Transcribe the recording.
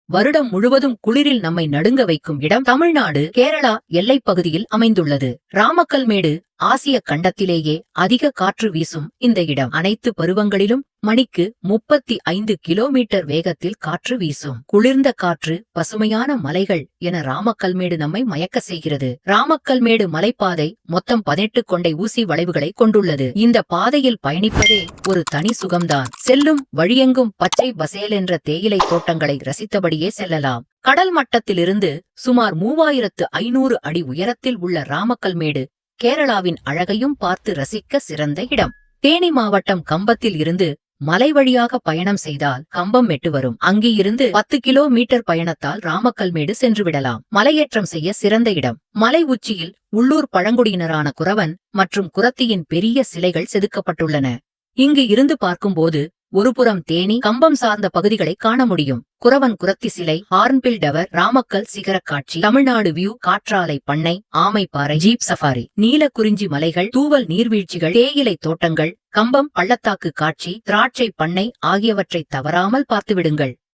வருடம் முழுவதும் குளிரில் நம்மை நடுங்க வைக்கும் இடம் தமிழ்நாடு கேரளா எல்லைப் பகுதியில் அமைந்துள்ளது. ராமக்கல்மேடு ஆசிய கண்டத்திலேயே அதிக காற்று வீசும் இந்த இடம் அனைத்து பருவங்களிலும் மணிக்கு 35 கிலோமீட்டர் வேகத்தில் காற்று வீசும். குளிர்ந்த காற்று, பசுமையான மலைகள் என ராமக்கல்மேடு நம்மை மயக்க செய்கிறது. ராமக்கல்மேடு மலைப்பாதை மொத்தம் 18 கொண்டை ஊசி வளைவுகளை கொண்டுள்ளது. இந்த பாதையில் பயணிப்பதே ஒரு தனி சுகம்தான். செல்லும் வழியெங்கும் பச்சை பசேல் என்ற தேயிலை தோட்டங்களை ரசித்தபடியே செல்லலாம். கடல் மட்டத்திலிருந்து சுமார் 3500 அடி உயரத்தில் உள்ள ராமக்கல்மேடு கேரளாவின் அழகையும் பார்த்து ரசிக்க சிறந்த இடம். தேனி மாவட்டம் கம்பத்தில் இருந்து மலை வழியாக பயணம் செய்தால் கம்பம் மெட்டு வரும். அங்கிருந்து 10 கிலோமீட்டர் பயணத்தால் ராமக்கல்மேடு சென்றுவிடலாம். மலையேற்றம் செய்ய சிறந்த இடம். மலை உச்சியில் உள்ளூர் பழங்குடியினரான குரவன் மற்றும் குரத்தியின் பெரிய சிலைகள் செதுக்கப்பட்டுள்ளன. இங்கு இருந்து பார்க்கும்போது ஒருபுறம் தேனி, கம்பம் சார்ந்த பகுதிகளை காண முடியும். குரவன் குரத்தி சிலை, ஹார்ன்பில் டவர், ராமக்கல் சிகர காட்சி, தமிழ்நாடு வியூ, காற்றாலை பண்ணை, ஆமைப்பாறை, ஜீப் சஃபாரி, நீலக்குறிஞ்சி மலைகள், தூவல் நீர்வீழ்ச்சிகள், தேயிலை தோட்டங்கள், கம்பம் பள்ளத்தாக்கு காட்சி, திராட்சை பண்ணை ஆகியவற்றை தவறாமல் பார்த்துவிடுங்கள்.